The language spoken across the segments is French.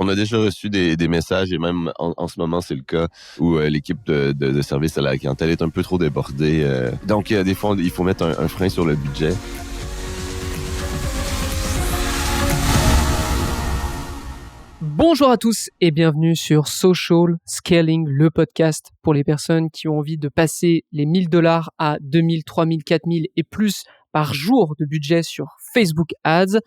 On a déjà reçu des messages et même en ce moment, c'est le cas où l'équipe de service à la clientèle est un peu trop débordée. Donc, des fois, il faut mettre un frein sur le budget. Bonjour à tous et bienvenue sur Social Scaling, le podcast pour les personnes qui ont envie de passer les $1,000 à 2 000, 3 000, 4 000 et plus par jour de budget sur Facebook Ads.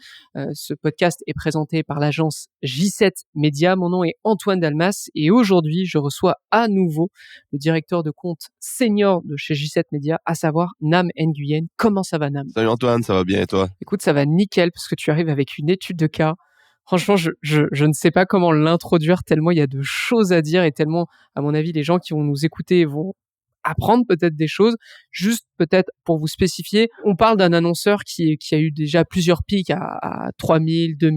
Ce podcast est présenté par l'agence J7 Media. Mon nom est Antoine Dalmas et aujourd'hui, je reçois à nouveau le directeur de compte senior de chez J7 Media, à savoir Nam Nguyen. Comment ça va, Nam? Salut Antoine, ça va bien et toi? Écoute, ça va nickel parce que tu arrives avec une étude de cas. Franchement, je ne sais pas comment l'introduire tellement il y a de choses à dire et tellement, à mon avis, les gens qui vont nous écouter vont apprendre peut-être des choses. Juste peut-être pour vous spécifier, on parle d'un annonceur qui a eu déjà plusieurs pics à 3 000, 2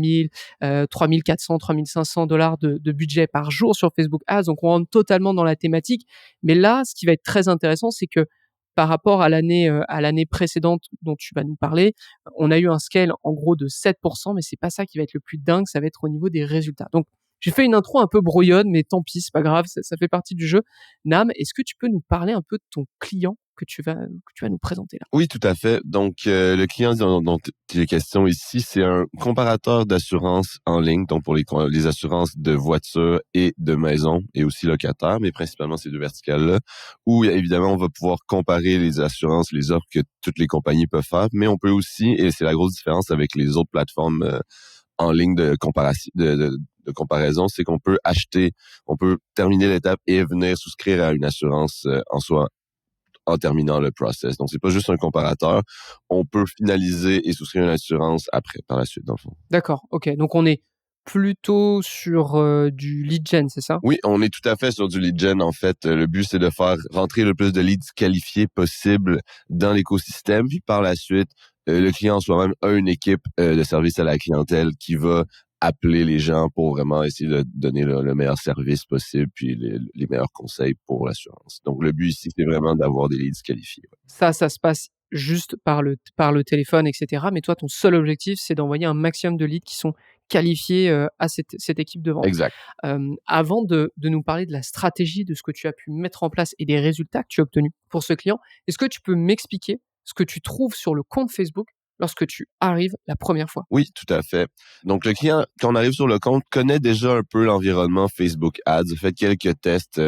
000, 3 400, 3 500 $ de budget par jour sur Facebook Ads. Donc on rentre totalement dans la thématique. Mais là, ce qui va être très intéressant, c'est que par rapport à l'année précédente dont tu vas nous parler, on a eu un scale en gros de 7%, mais c'est pas ça qui va être le plus dingue, ça va être au niveau des résultats. Donc, j'ai fait une intro un peu brouillonne, mais tant pis, c'est pas grave, ça fait partie du jeu. Nam, est-ce que tu peux nous parler un peu de ton client que tu vas nous présenter là? Oui, tout à fait. Donc, le client dont il est question ici, c'est un comparateur d'assurance en ligne, donc pour les assurances de voitures et de maisons, et aussi locataires, mais principalement ces deux verticales-là, où évidemment, on va pouvoir comparer les assurances, les offres que toutes les compagnies peuvent faire, mais on peut aussi, et c'est la grosse différence avec les autres plateformes en ligne de comparaison, c'est qu'on peut on peut terminer l'étape et venir souscrire à une assurance en soi en terminant le process. Donc, c'est pas juste un comparateur. On peut finaliser et souscrire une assurance après, par la suite, dans le fond. D'accord, ok. Donc, on est plutôt sur du lead gen, c'est ça? Oui, on est tout à fait sur du lead gen. En fait, le but, c'est de faire rentrer le plus de leads qualifiés possible dans l'écosystème. Puis, par la suite, le client en soi-même a une équipe de service à la clientèle qui va appeler les gens pour vraiment essayer de donner le meilleur service possible puis les meilleurs conseils pour l'assurance. Donc, le but ici, c'est vraiment d'avoir des leads qualifiés. Ça se passe juste par le téléphone, etc. Mais toi, ton seul objectif, c'est d'envoyer un maximum de leads qui sont qualifiés à cette équipe de vente. Exact. Avant de nous parler de la stratégie, de ce que tu as pu mettre en place et des résultats que tu as obtenus pour ce client, est-ce que tu peux m'expliquer ce que tu trouves sur le compte Facebook lorsque tu arrives la première fois? Oui, tout à fait. Donc, le client, quand on arrive sur le compte, connaît déjà un peu l'environnement Facebook Ads, fait quelques tests.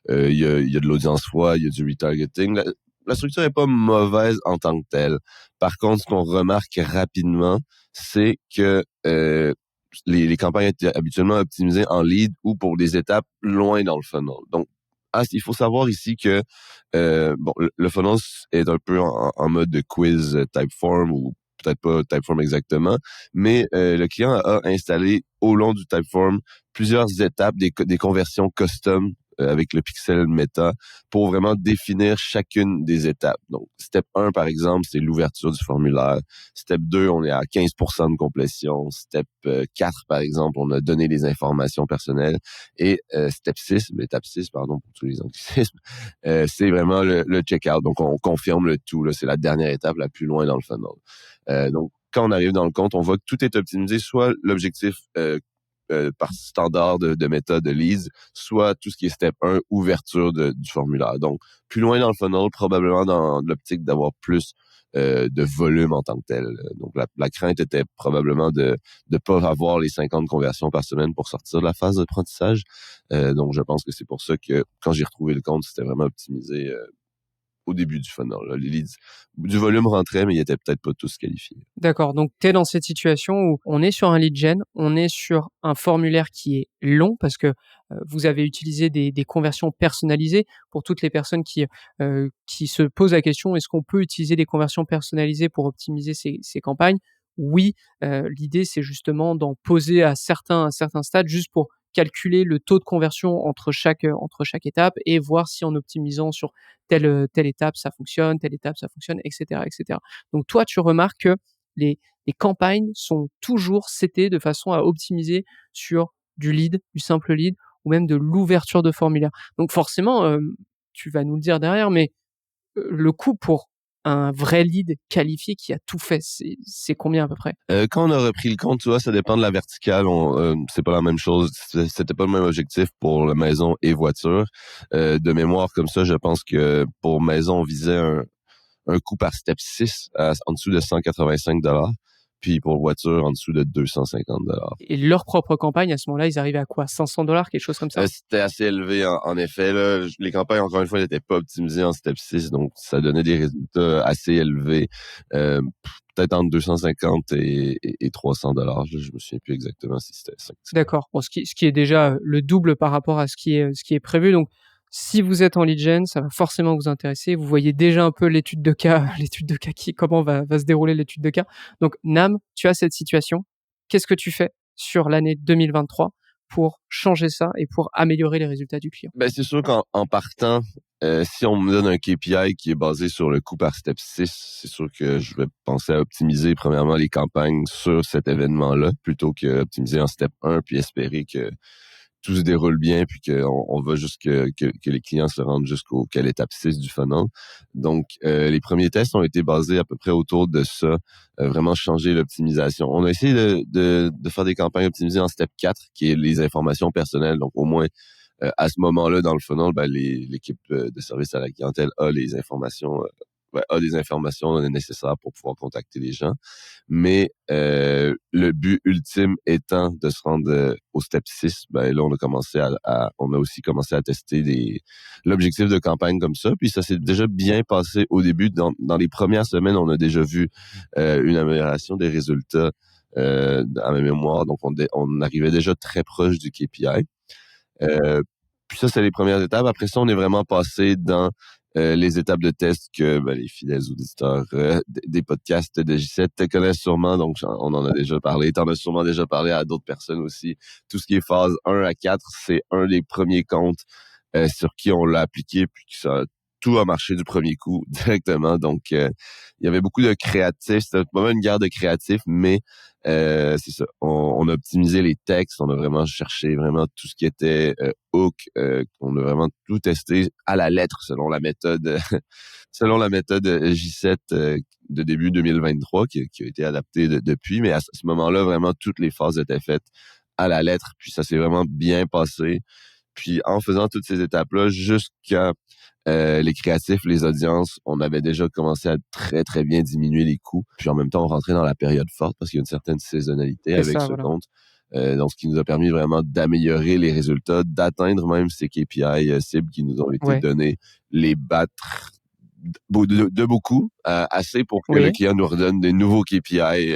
Il y a de l'audience froide, il y a du retargeting. La structure est pas mauvaise en tant que telle. Par contre, ce qu'on remarque rapidement, c'est que les campagnes étaient habituellement optimisées en lead ou pour des étapes loin dans le funnel. Donc, il faut savoir ici que le funnel est un peu en mode de quiz Typeform ou peut-être pas Typeform exactement, mais le client a installé au long du Typeform plusieurs étapes, des conversions custom avec le pixel Meta pour vraiment définir chacune des étapes. Donc, step 1, par exemple, c'est l'ouverture du formulaire. Step 2, on est à 15% de complétion. Step 4, par exemple, on a donné les informations personnelles. Et step 6, l'étape 6, pardon, pour tous les anglicismes, c'est vraiment le checkout. Donc, on confirme le tout. Là, c'est la dernière étape la plus loin dans le funnel. Donc, quand on arrive dans le compte, on voit que tout est optimisé, soit l'objectif par standard de méthode de leads, soit tout ce qui est step 1, ouverture du formulaire. Donc, plus loin dans le funnel, probablement dans l'optique d'avoir plus de volume en tant que tel. Donc, la crainte était probablement de ne pas avoir les 50 conversions par semaine pour sortir de la phase d'apprentissage. Donc, je pense que c'est pour ça que quand j'ai retrouvé le compte, c'était vraiment optimisé au début du funnel. Là. Les leads, du volume rentrait, mais ils étaient peut-être pas tous qualifiés. D'accord, donc tu es dans cette situation où on est sur un lead gen, on est sur un formulaire qui est long parce que vous avez utilisé des conversions personnalisées. Pour toutes les personnes qui se posent la question, est-ce qu'on peut utiliser des conversions personnalisées pour optimiser ces campagnes? Oui, l'idée c'est justement d'en poser à certains stades juste pour calculer le taux de conversion entre chaque étape et voir si en optimisant sur telle étape ça fonctionne, telle étape ça fonctionne, etc., etc. Donc toi, tu remarques que les campagnes sont toujours setées de façon à optimiser sur du lead, du simple lead ou même de l'ouverture de formulaire. Donc forcément, tu vas nous le dire derrière, mais le coût pour un vrai lead qualifié qui a tout fait, c'est combien à peu près? Quand on a repris le compte, tu vois, ça dépend de la verticale. C'est pas la même chose. C'était pas le même objectif pour la maison et voiture. De mémoire comme ça, je pense que pour maison, on visait un coût par step 6 en dessous de 185 $. Puis pour voiture, en dessous de 250 $. Et leur propre campagne, à ce moment-là, ils arrivaient à quoi? 500 $, quelque chose comme ça? C'était assez élevé en effet. Là. Les campagnes, encore une fois, n'étaient pas optimisées en step 6, donc ça donnait des résultats assez élevés. Peut-être entre 250 et 300 $. Je me souviens plus exactement si c'était 5. D'accord. Bon, ce qui est déjà le double par rapport à ce qui est prévu. Donc, si vous êtes en lead gen, ça va forcément vous intéresser. Vous voyez déjà un peu l'étude de cas, comment va se dérouler l'étude de cas. Donc, Nam, tu as cette situation. Qu'est-ce que tu fais sur l'année 2023 pour changer ça et pour améliorer les résultats du client? Ben, c'est sûr qu'en partant, si on me donne un KPI qui est basé sur le coût par step 6, c'est sûr que je vais penser à optimiser premièrement les campagnes sur cet événement-là plutôt que optimiser en step 1 puis espérer que tout se déroule bien puis qu'on va juste que les clients se rendent jusqu'à l'étape 6 du funnel. Donc, les premiers tests ont été basés à peu près autour de ça, vraiment changer l'optimisation. On a essayé de faire des campagnes optimisées en step 4, qui est les informations personnelles. Donc, au moins, à ce moment-là, dans le funnel, ben, l'équipe de service à la clientèle a les informations, a des informations nécessaires pour pouvoir contacter les gens. Mais le but ultime étant de se rendre au step 6, ben là, on a aussi commencé à tester l'objectif de campagne comme ça. Puis ça s'est déjà bien passé au début. Dans les premières semaines, on a déjà vu une amélioration des résultats à ma mémoire. Donc, on arrivait déjà très proche du KPI. Puis ça, c'est les premières étapes. Après ça, on est vraiment passé dans les étapes de test que les fidèles auditeurs des podcasts de J7 te connaissent sûrement. Donc, on en a déjà parlé. T'en as sûrement déjà parlé à d'autres personnes aussi. Tout ce qui est phase 1 à 4, c'est un des premiers comptes sur qui on l'a appliqué, puis que tout a marché du premier coup directement. Donc, il y avait beaucoup de créatifs. C'était pas mal une guerre de créatifs, mais c'est ça. On a optimisé les textes. On a vraiment cherché vraiment tout ce qui était hook. On a vraiment tout testé à la lettre selon la méthode selon la méthode J7 de début 2023 qui a été adaptée depuis. Mais à ce moment-là, vraiment, toutes les phases étaient faites à la lettre. Puis ça s'est vraiment bien passé. Puis en faisant toutes ces étapes-là, jusqu'à les créatifs, les audiences, on avait déjà commencé à très, très bien diminuer les coûts. Puis en même temps, on rentrait dans la période forte parce qu'il y a une certaine saisonnalité C'est avec ça, ce voilà. compte. Donc, ce qui nous a permis vraiment d'améliorer les résultats, d'atteindre même ces KPI cibles qui nous ont été Ouais. donnés, les battre de beaucoup, assez pour que le Oui. client nous redonne des nouveaux KPI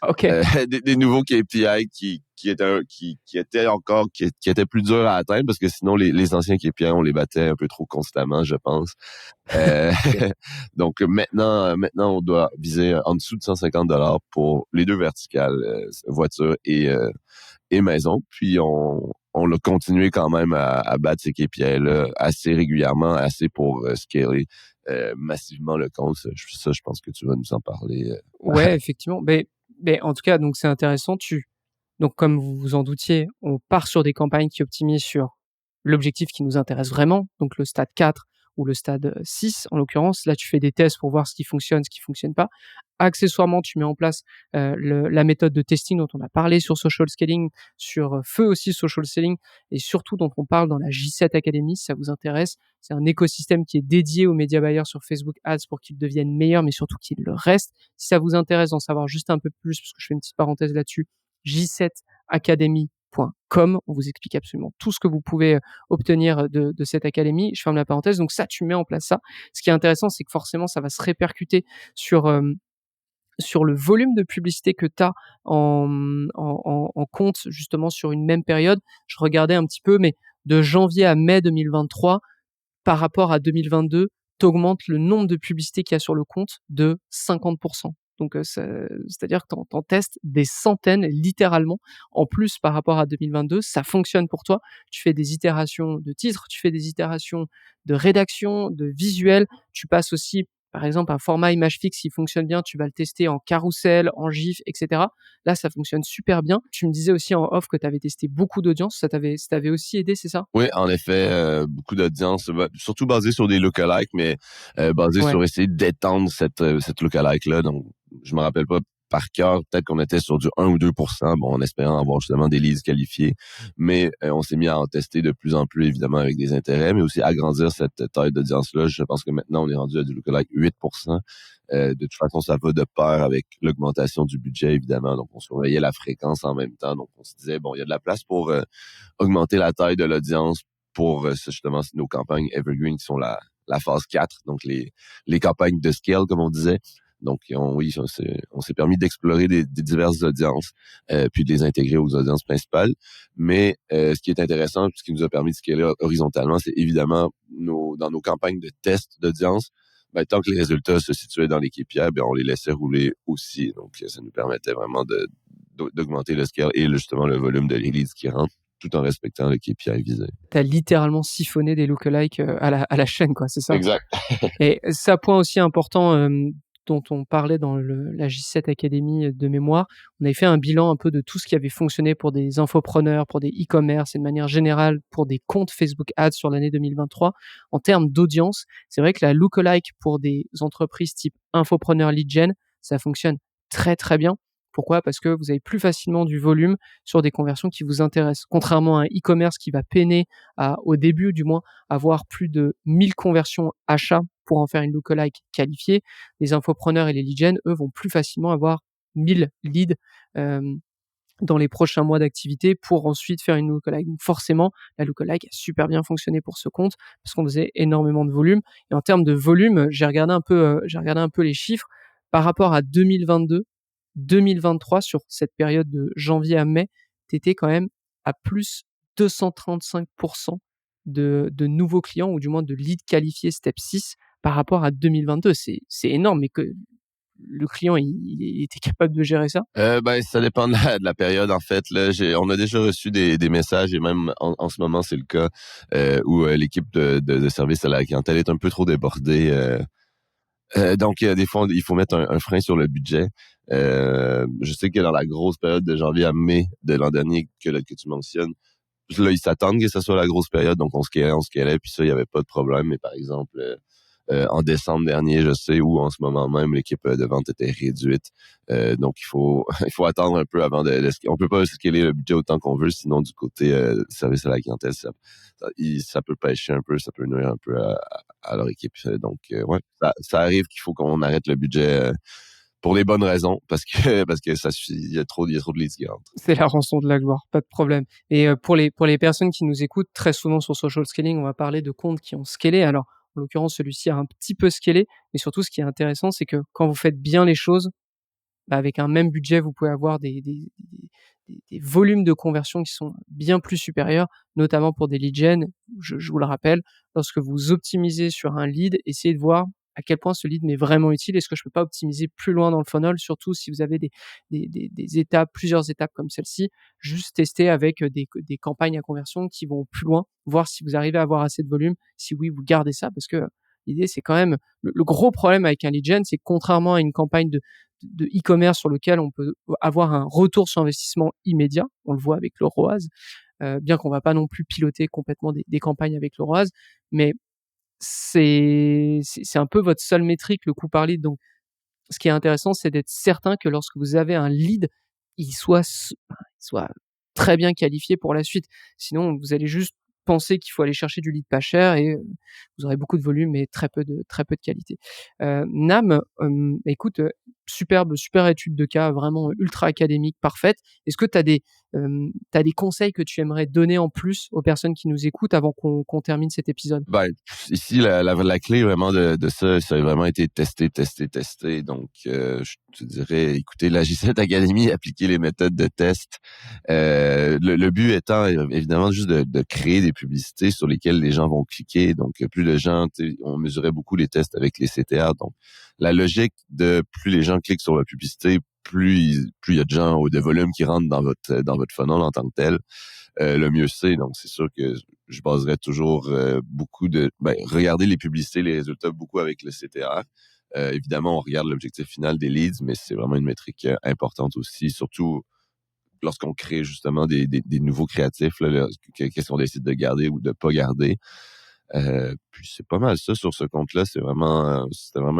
OK. des nouveaux KPI qui étaient plus durs à atteindre parce que sinon les anciens KPI on les battait un peu trop constamment, je pense. Euh, OK. donc maintenant on doit viser en dessous de 150 $ pour les deux verticales, voiture et maison. Puis on l'a continué quand même à battre ces KPI là assez régulièrement, assez pour scaler massivement le compte. Ça, je pense que tu vas nous en parler. Ouais, effectivement. Mais en tout cas, donc c'est intéressant. Donc, comme vous vous en doutiez, on part sur des campagnes qui optimisent sur l'objectif qui nous intéresse vraiment, donc le stade 4 ou le stade 6 en l'occurrence. Là, tu fais des tests pour voir ce qui fonctionne pas. Accessoirement, tu mets en place la méthode de testing dont on a parlé sur social scaling, sur Feu aussi social selling, et surtout dont on parle dans la J7 Academy, si ça vous intéresse. C'est un écosystème qui est dédié aux médias buyers sur Facebook Ads pour qu'ils deviennent meilleurs, mais surtout qu'ils le restent. Si ça vous intéresse d'en savoir juste un peu plus, parce que je fais une petite parenthèse là-dessus, j7academy.com. On vous explique absolument tout ce que vous pouvez obtenir de cette académie. Je ferme la parenthèse. Donc ça, tu mets en place ça. Ce qui est intéressant, c'est que forcément, ça va se répercuter sur le volume de publicité que tu as en compte, justement, sur une même période. Je regardais un petit peu, mais de janvier à mai 2023, par rapport à 2022, t'augmentes le nombre de publicités qu'il y a sur le compte de 50%. Donc, c'est-à-dire que t'en testes des centaines, littéralement. En plus, par rapport à 2022, ça fonctionne pour toi. Tu fais des itérations de titres, tu fais des itérations de rédaction, de visuels. Tu passes aussi, par exemple, un format image fixe qui fonctionne bien, tu vas le tester en carrousel, en GIF, etc. Là, ça fonctionne super bien. Tu me disais aussi en off que tu avais testé beaucoup d'audience. Ça t'avait aussi aidé, c'est ça? Oui, en effet, beaucoup d'audience, surtout basée sur des lookalikes, mais basée Ouais. sur essayer d'étendre cette lookalike-là. Donc, je me rappelle pas par cœur, peut-être qu'on était sur du 1 ou 2%, bon, en espérant avoir justement des leads qualifiés, mais on s'est mis à en tester de plus en plus, évidemment, avec des intérêts, mais aussi agrandir cette taille d'audience-là. Je pense que maintenant, on est rendu à du lookalike 8%. De toute façon, ça va de pair avec l'augmentation du budget, évidemment. Donc, on surveillait la fréquence en même temps. Donc, on se disait, bon, il y a de la place pour augmenter la taille de l'audience pour justement nos campagnes Evergreen qui sont la phase 4, donc les campagnes de scale, comme on disait. Donc, oui, on s'est permis d'explorer des diverses audiences, puis de les intégrer aux audiences principales. Mais ce qui est intéressant, ce qui nous a permis de scaler horizontalement, c'est évidemment dans nos campagnes de test d'audience, ben, tant que les résultats se situaient dans les KPI, ben, on les laissait rouler aussi. Donc, ça nous permettait vraiment d'augmenter le scale et justement le volume de leads qui rentrent, tout en respectant le KPI visé. Tu as littéralement siphonné des lookalikes à la chaîne, quoi, c'est ça? Exact. Et ça, point aussi important dont on parlait dans la J7 Academy de mémoire, on avait fait un bilan un peu de tout ce qui avait fonctionné pour des infopreneurs, pour des e-commerce et de manière générale pour des comptes Facebook Ads sur l'année 2023. En termes d'audience, c'est vrai que la lookalike pour des entreprises type infopreneur lead gen, ça fonctionne très très bien. Pourquoi? Parce que vous avez plus facilement du volume sur des conversions qui vous intéressent. Contrairement à un e-commerce qui va peiner au début du moins, avoir plus de 1000 conversions achats pour en faire une lookalike qualifiée, les infopreneurs et les lead gen, eux, vont plus facilement avoir 1000 leads dans les prochains mois d'activité pour ensuite faire une lookalike. Donc forcément, la lookalike a super bien fonctionné pour ce compte parce qu'on faisait énormément de volume. Et en termes de volume, j'ai regardé un peu les chiffres par rapport à 2022, 2023 sur cette période de janvier à mai, t'étais quand même à plus 235% de nouveaux clients ou du moins de leads qualifiés step 6 par rapport à 2022. C'est énorme, mais que le client il était capable de gérer ça. Ben, ça dépend de la période, en fait. Là, on a déjà reçu des messages, et même en ce moment, c'est le cas, où l'équipe de service à la clientèle est un peu trop débordée. Donc, des fois, il faut mettre un frein sur le budget. Je sais que dans la grosse période de janvier à mai de l'an dernier que tu mentionnes, là, ils s'attendent que ce soit la grosse période, donc on se calait, puis ça, il y avait pas de problème. Mais par exemple, en décembre dernier, je sais, où en ce moment même, l'équipe de vente était réduite. Donc, il faut attendre un peu avant on peut pas scaler le budget autant qu'on veut, sinon du côté service à la clientèle, ça peut pêcher un peu, ça peut nuire un peu à leur équipe. Donc, ouais, ça arrive qu'il faut qu'on arrête le budget pour les bonnes raisons, parce que ça suffit, il y a trop de leads qui rentrent. C'est la rançon de la gloire, pas de problème. Et pour les personnes qui nous écoutent, très souvent sur social scaling, on va parler de comptes qui ont scalé. Alors, en l'occurrence, celui-ci a un petit peu scalé, mais surtout, ce qui est intéressant, c'est que quand vous faites bien les choses, bah, avec un même budget, vous pouvez avoir des volumes de conversion qui sont bien plus supérieurs, notamment pour des lead gen. Je vous le rappelle, lorsque vous optimisez sur un lead, essayez de voir à quel point ce lead m'est vraiment utile. Est-ce que je peux pas optimiser plus loin dans le funnel, surtout si vous avez des étapes, plusieurs étapes comme celle-ci, juste tester avec des campagnes à conversion qui vont plus loin, voir si vous arrivez à avoir assez de volume. Si oui, vous gardez ça parce que l'idée, c'est quand même le gros problème avec un lead gen, c'est que contrairement à une campagne de e-commerce sur lequel on peut avoir un retour sur investissement immédiat, on le voit avec le ROAS, bien qu'on va pas non plus piloter complètement des campagnes avec le ROAS, mais c'est un peu votre seule métrique, le coût par lead. Donc, ce qui est intéressant, c'est d'être certain que lorsque vous avez un lead, il soit très bien qualifié pour la suite. Sinon, vous allez juste penser qu'il faut aller chercher du lead pas cher et vous aurez beaucoup de volume mais très peu de qualité. Nam, écoute, super étude de cas, vraiment ultra académique, parfaite. Est-ce que tu as des conseils que tu aimerais donner en plus aux personnes qui nous écoutent avant qu'on termine cet épisode? Ben, ici, la clé vraiment de ça a vraiment été tester. Donc, je te dirais, écoutez la J7 Academy, appliquer les méthodes de test. Le but étant, évidemment, juste de créer des publicités sur lesquelles les gens vont cliquer. Donc, plus de gens, on mesurait beaucoup les tests avec les CTR. Donc, la logique de plus les gens cliquent sur la publicité, plus il y a de gens ou de volume qui rentrent dans votre funnel en tant que tel, le mieux c'est. Donc, c'est sûr que je baserais toujours beaucoup regarder les publicités, les résultats beaucoup avec le CTR. Évidemment, on regarde l'objectif final des leads, mais c'est vraiment une métrique importante aussi, surtout lorsqu'on crée justement des nouveaux créatifs, là, qu'est-ce qu'on décide de garder ou de pas garder. Puis c'est pas mal ça sur ce compte-là. C'était vraiment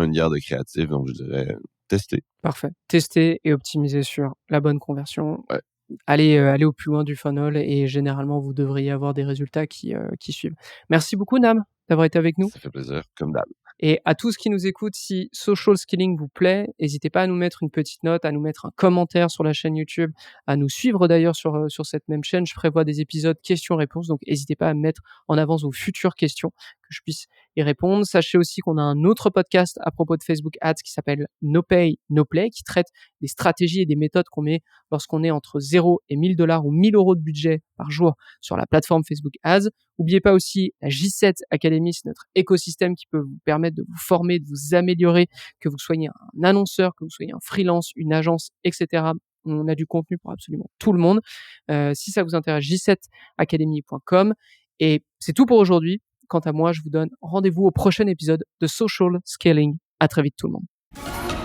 une guerre de créatifs, donc je dirais tester. Parfait. Tester et optimiser sur la bonne conversion. Ouais. Allez au plus loin du funnel et généralement, vous devriez avoir des résultats qui suivent. Merci beaucoup, Nam, d'avoir été avec nous. Ça fait plaisir, comme d'hab. Et à tous qui nous écoutent, si Social Skilling vous plaît, n'hésitez pas à nous mettre une petite note, à nous mettre un commentaire sur la chaîne YouTube, à nous suivre d'ailleurs sur cette même chaîne. Je prévois des épisodes questions-réponses, donc n'hésitez pas à mettre en avance vos futures questions, que je puisse y répondre. Sachez aussi qu'on a un autre podcast à propos de Facebook Ads qui s'appelle No Pay, No Play, qui traite des stratégies et des méthodes qu'on met lorsqu'on est entre 0 et $1,000 ou 1 000 € de budget par jour sur la plateforme Facebook Ads. N'oubliez pas aussi la J7 Academy, c'est notre écosystème qui peut vous permettre de vous former, de vous améliorer, que vous soyez un annonceur, que vous soyez un freelance, une agence, etc. On a du contenu pour absolument tout le monde. Si ça vous intéresse, j7academy.com. Et c'est tout pour aujourd'hui. Quant à moi, je vous donne rendez-vous au prochain épisode de Social Scaling. À très vite tout le monde.